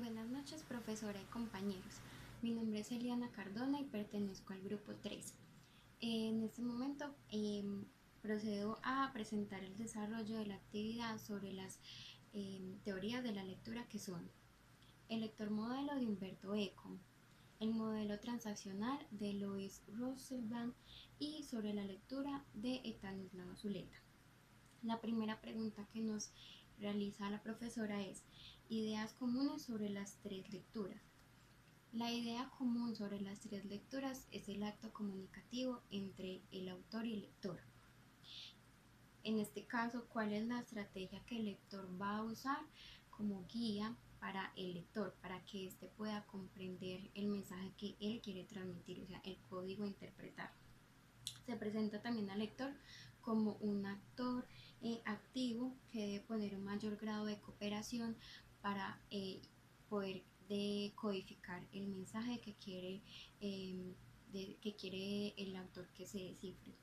Buenas noches, profesora y compañeros. Mi nombre es Eliana Cardona y pertenezco al grupo 3. En este momento procedo a presentar el desarrollo de la actividad sobre las teorías de la lectura, que son el lector modelo de Humberto Eco, el modelo transaccional de Louis Rosenblatt y sobre la lectura de Estanislao Zuleta. La primera pregunta que nos realiza la profesora es: ideas comunes sobre las tres lecturas. La idea común sobre las tres lecturas es el acto comunicativo entre el autor y el lector. En este caso, ¿cuál es la estrategia que el lector va a usar como guía para el lector, para que éste pueda comprender el mensaje que él quiere transmitir, o sea, el código a interpretar? Se presenta también al lector como un actor activo que debe poner un mayor grado de cooperación para poder decodificar el mensaje que quiere el autor que se descifre.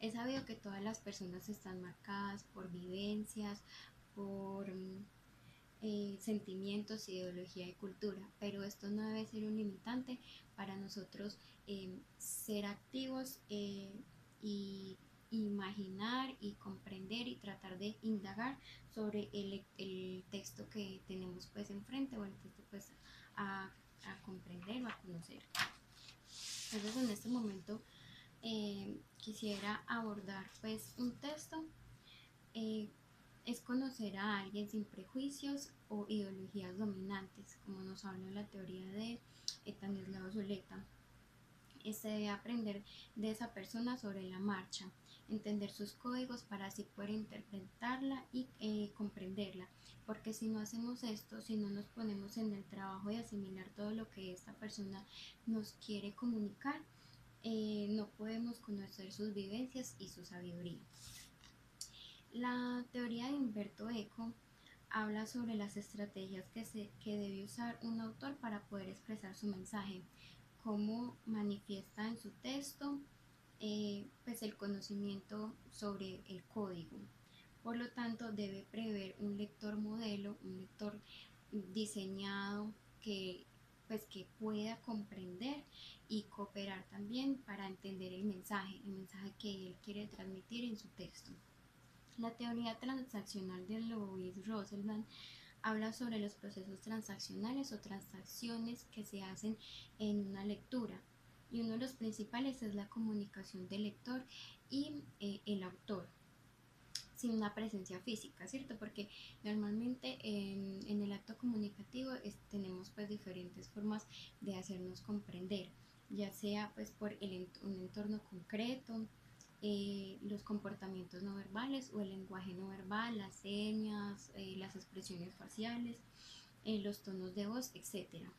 Es sabido que todas las personas están marcadas por vivencias, por sentimientos, ideología y cultura, pero esto no debe ser un limitante para nosotros ser activos y imaginar y comprender y tratar de indagar sobre el texto que tenemos pues enfrente, o el texto pues a comprender o a conocer. Entonces en este momento quisiera abordar pues un texto. eh, es conocer a alguien sin prejuicios o ideologías dominantes, como nos habla la teoría de Estanislao Zuleta. Se debe aprender de esa persona sobre la marcha, entender sus códigos para así poder interpretarla y comprenderla, porque si no hacemos esto, si no nos ponemos en el trabajo de asimilar todo lo que esta persona nos quiere comunicar, no podemos conocer sus vivencias y su sabiduría. La teoría de Humberto Eco habla sobre las estrategias que debe usar un autor para poder expresar su mensaje, cómo manifiesta en su texto pues el conocimiento sobre el código. Por lo tanto, debe prever un lector modelo, un lector diseñado que pueda comprender y cooperar también para entender el mensaje que él quiere transmitir en su texto. La teoría transaccional de Louis Rosenblatt habla sobre los procesos transaccionales o transacciones que se hacen en una lectura, y uno de los principales es la comunicación del lector y el autor sin una presencia física, ¿cierto? Porque normalmente en el acto comunicativo tenemos pues diferentes formas de hacernos comprender, ya sea pues por un entorno concreto, los comportamientos no verbales o el lenguaje no verbal, las señas, las expresiones faciales, los tonos de voz, etcétera.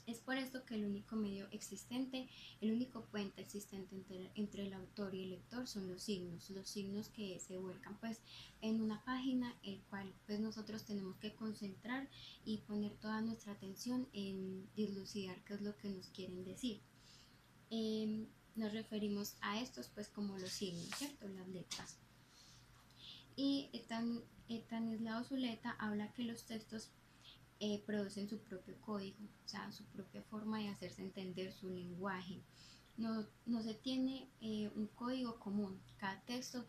Es por esto que el único medio existente, el único puente existente entre el autor y el lector son los signos que se vuelcan pues en una página, el cual pues nosotros tenemos que concentrar y poner toda nuestra atención en dilucidar qué es lo que nos quieren decir. Nos referimos a estos pues como los signos, ¿cierto? Las letras. Y Estanislao Zuleta habla que los textos producen su propio código, o sea, su propia forma de hacerse entender, su lenguaje. No se tiene un código común. Cada texto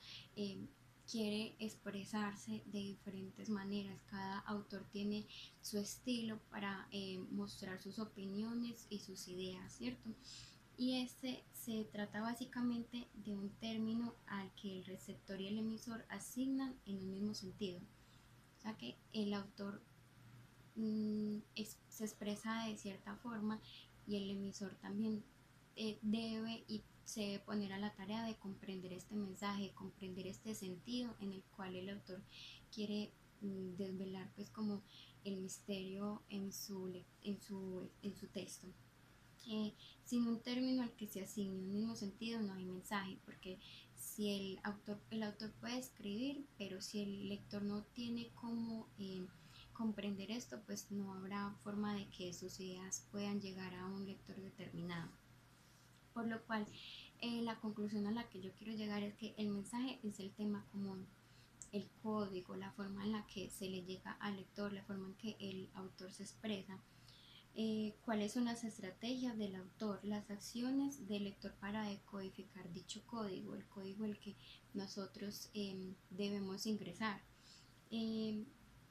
quiere expresarse de diferentes maneras. Cada autor tiene su estilo para mostrar sus opiniones y sus ideas, ¿cierto? Y este se trata básicamente de un término al que el receptor y el emisor asignan en un mismo sentido. O sea que el autor se expresa de cierta forma y el emisor también debe y se debe poner a la tarea de comprender este mensaje, comprender este sentido en el cual el autor quiere desvelar pues como el misterio en su texto. Sin un término al que se asigne un mismo sentido no hay mensaje, porque si el autor puede escribir, pero si el lector no tiene cómo comprender esto, pues no habrá forma de que sus ideas puedan llegar a un lector determinado. Por lo cual, la conclusión a la que yo quiero llegar es que el mensaje es el tema común el código, la forma en la que se le llega al lector, la forma en que el autor se expresa. Cuáles son las estrategias del autor, las acciones del lector para decodificar dicho código, el código el que nosotros debemos ingresar. Eh,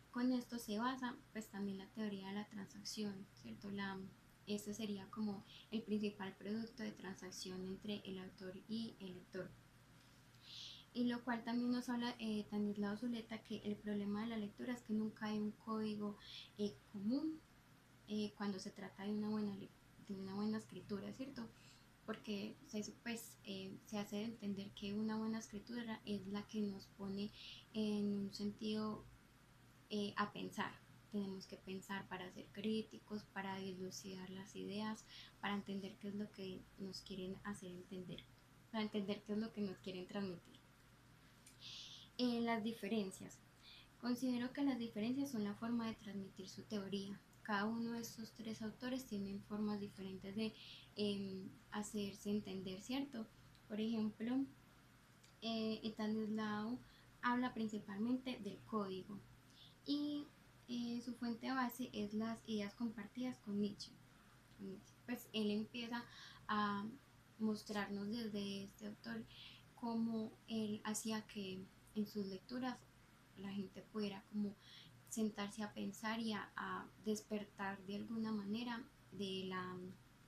con esto se basa pues también la teoría de la transacción, ¿cierto? Este sería como el principal producto de transacción entre el autor y el lector. Y lo cual también nos habla Stanislao Zuleta que el problema de la lectura es que nunca hay un código común cuando se trata de una buena escritura, ¿cierto? Porque se hace entender que una buena escritura es la que nos pone en un sentido a pensar. Tenemos que pensar para ser críticos, para dilucidar las ideas, para entender qué es lo que nos quieren hacer entender, para entender qué es lo que nos quieren transmitir. Las diferencias. Considero que las diferencias son la forma de transmitir su teoría. Cada uno de estos tres autores tienen formas diferentes de hacerse entender, ¿cierto? Por ejemplo, Stanislao habla principalmente del código y su fuente base es las ideas compartidas con Nietzsche. Pues él empieza a mostrarnos desde este autor cómo él hacía que en sus lecturas la gente pudiera como sentarse a pensar y a despertar de alguna manera de la,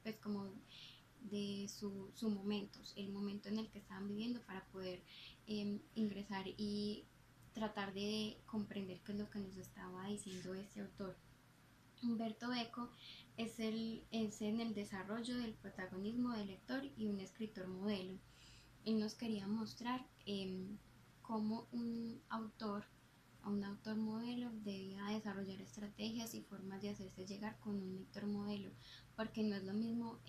pues como de su momentos, el momento en el que estaban viviendo para poder ingresar y tratar de comprender qué es lo que nos estaba diciendo este autor. Humberto Eco es en el desarrollo del protagonismo del lector y un escritor modelo. Él nos quería mostrar cómo un autor modelo debía desarrollar estrategias y formas de hacerse llegar con un lector modelo, porque no es lo mismo,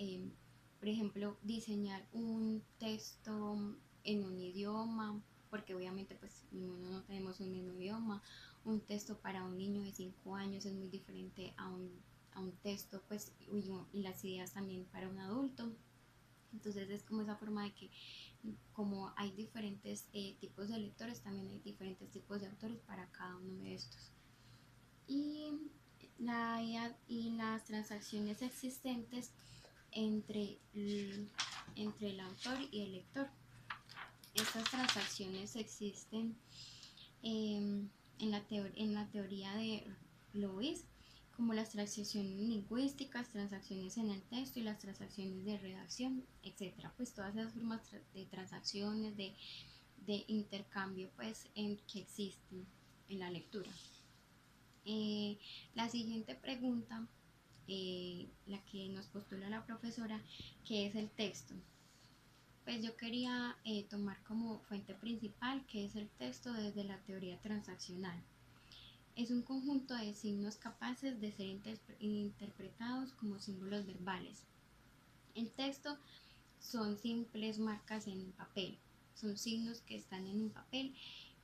por ejemplo, diseñar un texto en un idioma, porque obviamente pues ninguno no tenemos un mismo idioma. Un texto para un niño de 5 años es muy diferente a un texto pues y las ideas también para un adulto. Entonces es como esa forma de que como hay diferentes tipos de lectores, también hay diferentes tipos de autores para cada uno de estos. Y, y las transacciones existentes entre entre el autor y el lector. Estas transacciones existen en la teoría de Lewis, como las transacciones lingüísticas, transacciones en el texto y las transacciones de redacción, etcétera. Pues todas esas formas de transacciones, de intercambio, pues que existen en la lectura. La siguiente pregunta, la que nos postula la profesora, ¿qué es el texto? Pues yo quería tomar como fuente principal que es el texto desde la teoría transaccional. Es un conjunto de signos capaces de ser interpretados como símbolos verbales. El texto son simples marcas en un papel, son signos que están en un papel,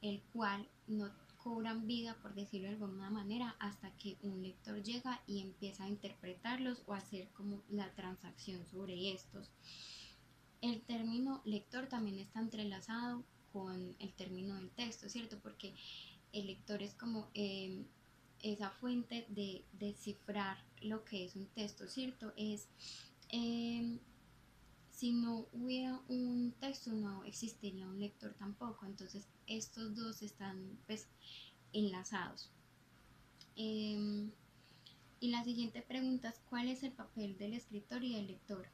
el cual no cobran vida, por decirlo de alguna manera, hasta que un lector llega y empieza a interpretarlos o a hacer como la transacción sobre estos. El término lector también está entrelazado con el término del texto, ¿cierto? Porque el lector es como esa fuente de descifrar lo que es un texto, ¿cierto? Eh, si no hubiera un texto, no existiría un lector tampoco. Entonces, estos dos están pues enlazados. Eh, y la siguiente pregunta es, ¿cuál es el papel del escritor y del lector?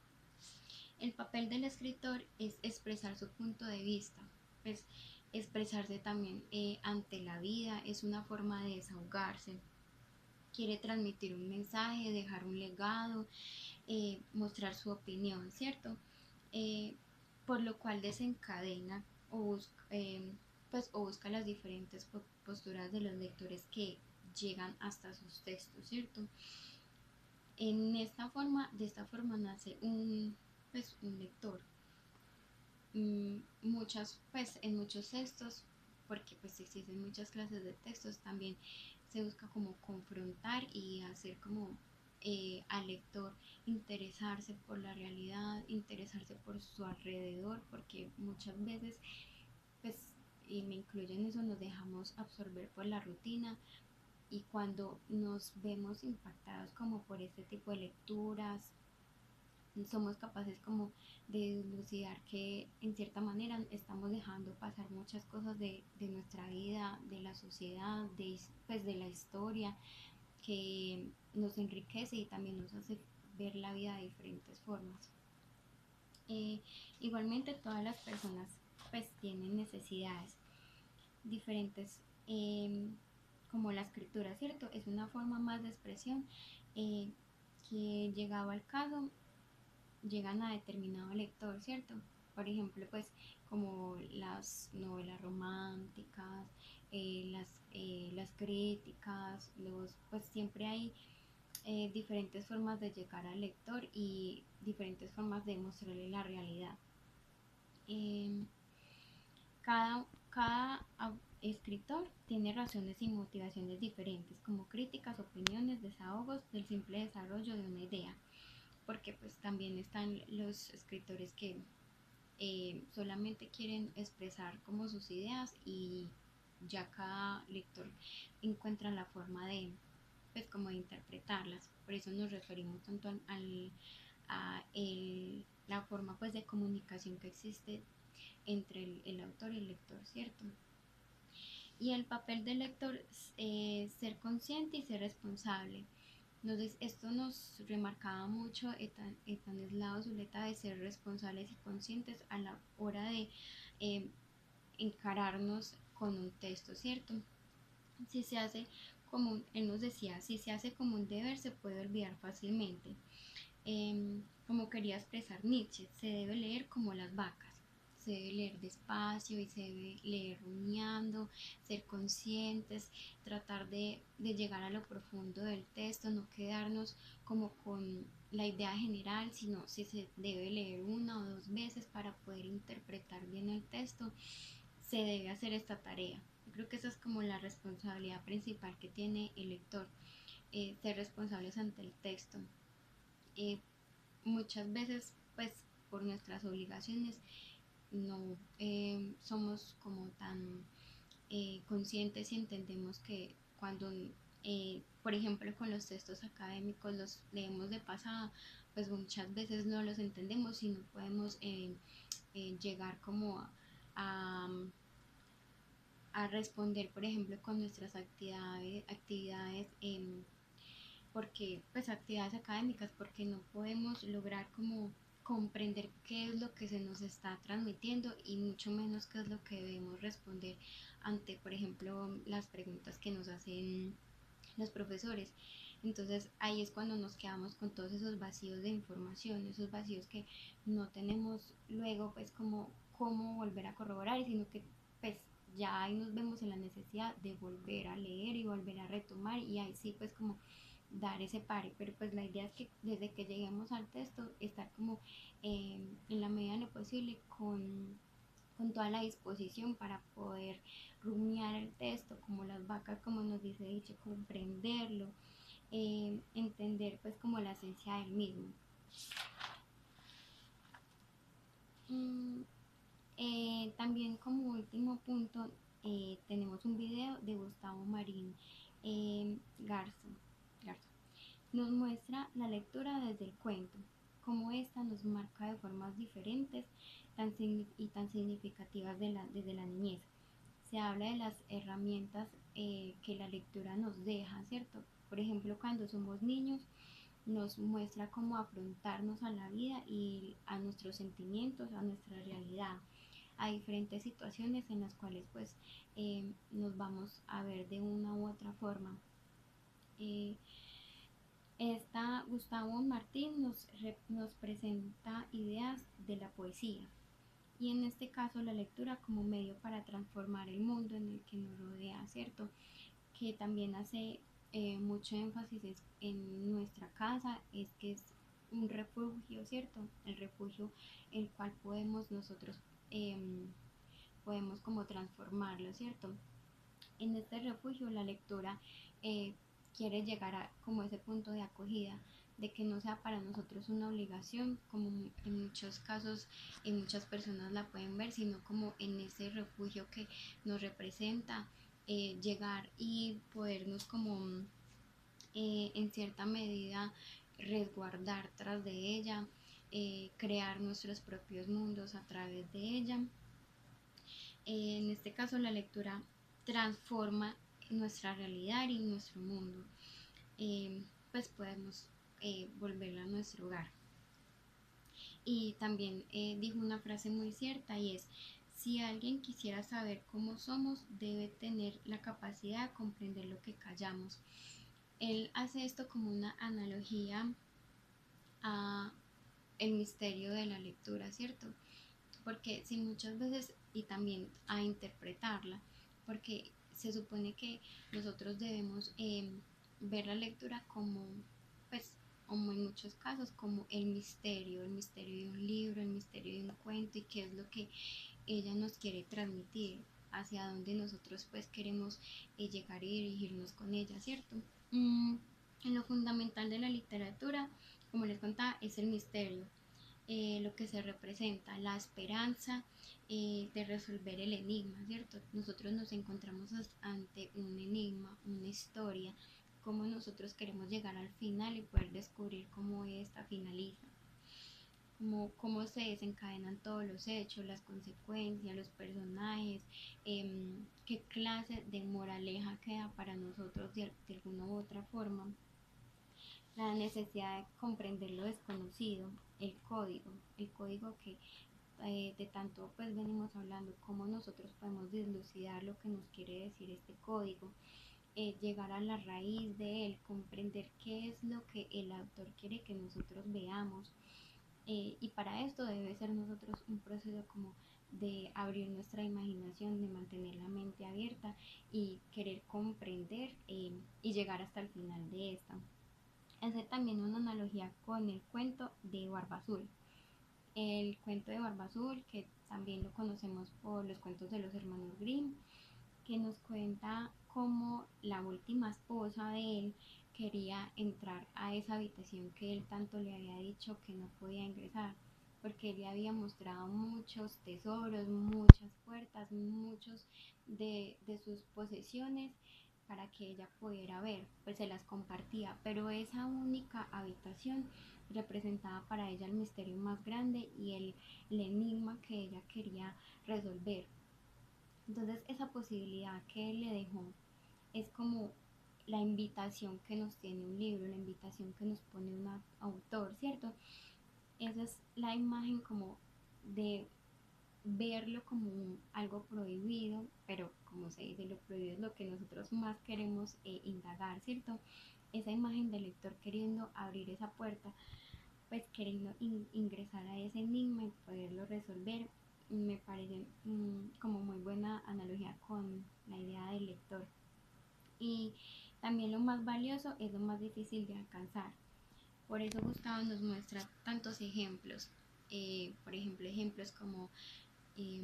El papel del escritor es expresar su punto de vista, pues expresarse también ante la vida, es una forma de desahogarse, quiere transmitir un mensaje, dejar un legado, mostrar su opinión, ¿cierto? Por lo cual desencadena o busca las diferentes posturas de los lectores que llegan hasta sus textos, ¿cierto? De esta forma nace un lector. En muchos textos, porque pues existen muchas clases de textos, también se busca como confrontar y hacer como al lector interesarse por la realidad, interesarse por su alrededor, porque muchas veces pues y me incluyo en eso, nos dejamos absorber por la rutina y cuando nos vemos impactados como por este tipo de lecturas, somos capaces como de dilucidar que en cierta manera estamos dejando pasar muchas cosas de nuestra vida, de la sociedad, pues de la historia, que nos enriquece y también nos hace ver la vida de diferentes formas. Eh, Igualmente todas las personas pues tienen necesidades diferentes, como la escritura, ¿cierto? Es una forma más de expresión, eh, que llegado al caso llegan a determinado lector, ¿cierto? Por ejemplo, pues como las novelas románticas, las críticas, pues siempre hay diferentes formas de llegar al lector y diferentes formas de mostrarle la realidad. Eh, cada escritor tiene razones y motivaciones diferentes, como críticas, opiniones, desahogos del simple desarrollo de una idea, porque pues también están los escritores que solamente quieren expresar como sus ideas y ya cada lector encuentra la forma de pues como de interpretarlas. Por eso nos referimos tanto la forma pues de comunicación que existe entre el autor y el lector, ¿cierto? Y el papel del lector es ser consciente y ser responsable. Esto nos remarcaba mucho Estanislao Zuleta, de ser responsables y conscientes a la hora de eh, encararnos con un texto, ¿cierto? Si se hace él nos decía, si se hace como un deber se puede olvidar fácilmente. Como quería expresar Nietzsche, se debe leer como las vacas. Se debe leer despacio y se debe leer rumiando, ser conscientes, tratar de llegar a lo profundo del texto, no quedarnos como con la idea general, sino si se debe leer una o dos veces para poder interpretar bien el texto, se debe hacer esta tarea. Yo creo que esa es como la responsabilidad principal que tiene el lector, ser responsables ante el texto. Eh, Muchas veces pues por nuestras obligaciones no somos como tan conscientes y entendemos que cuando por ejemplo con los textos académicos los leemos de pasada, pues muchas veces no los entendemos y no podemos llegar como a, a responder por ejemplo con nuestras actividades porque pues actividades académicas, porque no podemos lograr como comprender qué es lo que se nos está transmitiendo y mucho menos qué es lo que debemos responder ante, por ejemplo, las preguntas que nos hacen los profesores. Entonces ahí es cuando nos quedamos con todos esos vacíos de información, esos vacíos que no tenemos luego pues como cómo volver a corroborar, sino que pues ya ahí nos vemos en la necesidad de volver a leer y volver a retomar y ahí sí pues como dar ese pare, pero pues la idea es que desde que lleguemos al texto estar como en la medida de lo posible con toda la disposición para poder rumiar el texto como las vacas, como nos dice dicho, comprenderlo, entender pues como la esencia del mismo. Mm, También como último punto tenemos un video de Gustavo Marín Garza. Garza. Nos muestra la lectura desde el cuento, cómo ésta nos marca de formas diferentes y tan significativas desde la niñez. Se habla de las herramientas que la lectura nos deja, ¿cierto? Por ejemplo, cuando somos niños, nos muestra cómo afrontarnos a la vida y a nuestros sentimientos, a nuestra realidad, a diferentes situaciones en las cuales pues nos vamos a ver de una u otra forma. Eh, Gustavo Martín nos presenta ideas de la poesía y en este caso la lectura como medio para transformar el mundo en el que nos rodea, ¿cierto? Que también hace mucho énfasis en nuestra casa, es que es un refugio, ¿cierto? El refugio el cual podemos nosotros podemos como transformarlo, ¿cierto? En este refugio la lectura quiere llegar a como ese punto de acogida de que no sea para nosotros una obligación, como en muchos casos, en muchas personas la pueden ver, sino como en ese refugio que nos representa, llegar y podernos como en cierta medida resguardar tras de ella, crear nuestros propios mundos a través de ella. En este caso la lectura transforma nuestra realidad y nuestro mundo. Pues podemos volverla a nuestro hogar. Y también dijo una frase muy cierta y es, si alguien quisiera saber cómo somos, debe tener la capacidad de comprender lo que callamos. Él hace esto como una analogía a el misterio de la lectura, ¿cierto? Porque si muchas veces, y también a interpretarla, porque se supone que nosotros debemos ver la lectura como, pues, como en muchos casos, como el misterio de un libro, el misterio de un cuento y qué es lo que ella nos quiere transmitir, hacia dónde nosotros pues queremos llegar y dirigirnos con ella, ¿cierto? Mm, en lo fundamental de la literatura, como les contaba, es el misterio, lo que se representa, la esperanza de resolver el enigma, ¿cierto? Nosotros nos encontramos ante un enigma, una historia, cómo nosotros queremos llegar al final y poder descubrir cómo esta finaliza, cómo se desencadenan todos los hechos, las consecuencias, los personajes, qué clase de moraleja queda para nosotros de alguna u otra forma, la necesidad de comprender lo desconocido, el código que de tanto pues venimos hablando, cómo nosotros podemos dilucidar lo que nos quiere decir este código, llegar a la raíz de él, comprender qué es lo que el autor quiere que nosotros veamos, y para esto debe ser nosotros un proceso como de abrir nuestra imaginación, de mantener la mente abierta y querer comprender y llegar hasta el final de esta. Hacer también una analogía con el cuento de Barba Azul. El cuento de Barba Azul, que también lo conocemos por los cuentos de los hermanos Grimm, que nos cuenta cómo la última esposa de él quería entrar a esa habitación que él tanto le había dicho que no podía ingresar, porque él le había mostrado muchos tesoros, muchas puertas, muchos de sus posesiones para que ella pudiera ver, pues se las compartía, pero esa única habitación representaba para ella el misterio más grande y el enigma que ella quería resolver. Entonces esa posibilidad que él le dejó es como la invitación que nos tiene un libro, la invitación que nos pone un autor, ¿cierto? Esa es la imagen como de verlo como algo prohibido, pero como se dice, lo prohibido es lo que nosotros más queremos indagar, ¿cierto? Esa imagen del lector queriendo abrir esa puerta, pues queriendo ingresar a ese enigma y poderlo resolver, me parece como muy buena analogía con la idea del lector. Y también lo más valioso es lo más difícil de alcanzar. Por eso Gustavo nos muestra tantos ejemplos, por ejemplo, ejemplos como eh,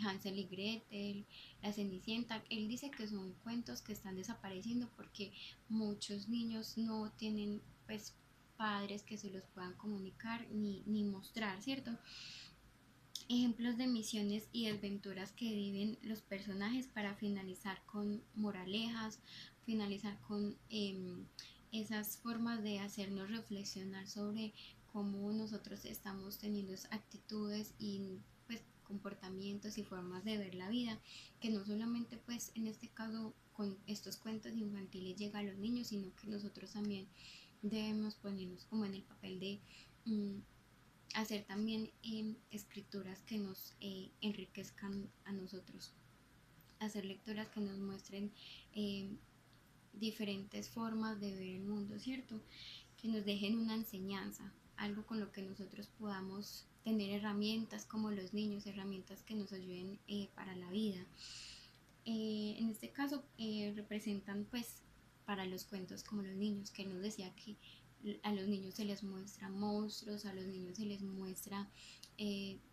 Hansel y Gretel, La Cenicienta. Él dice que son cuentos que están desapareciendo porque muchos niños no tienen pues padres que se los puedan comunicar ni mostrar, ¿cierto? Ejemplos de misiones y desventuras que viven los personajes para finalizar con moralejas, finalizar con esas formas de hacernos reflexionar sobre cómo nosotros estamos teniendo actitudes y pues comportamientos y formas de ver la vida, que no solamente pues en este caso con estos cuentos infantiles llega a los niños, sino que nosotros también debemos ponernos como en el papel de hacer también escrituras que nos enriquezcan a nosotros, hacer lecturas que nos muestren eh, diferentes formas de ver el mundo, ¿cierto? Que nos dejen una enseñanza, algo con lo que nosotros podamos tener herramientas como los niños, herramientas que nos ayuden para la vida. En este caso representan pues para los cuentos como los niños, que nos decía que a los niños se les muestra monstruos, a los niños se les muestra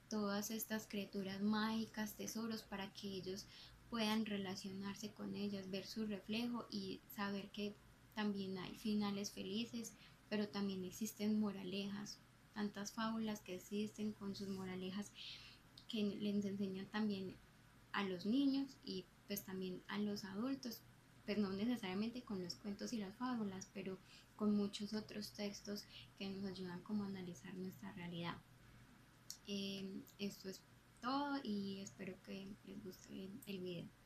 todas estas criaturas mágicas, tesoros, para que ellos puedan relacionarse con ellas, ver su reflejo y saber que también hay finales felices, pero también existen moralejas, tantas fábulas que existen con sus moralejas que les enseñan también a los niños y pues también a los adultos, pues no necesariamente con los cuentos y las fábulas, pero con muchos otros textos que nos ayudan como a analizar nuestra realidad. Esto es todo y espero que les guste el video.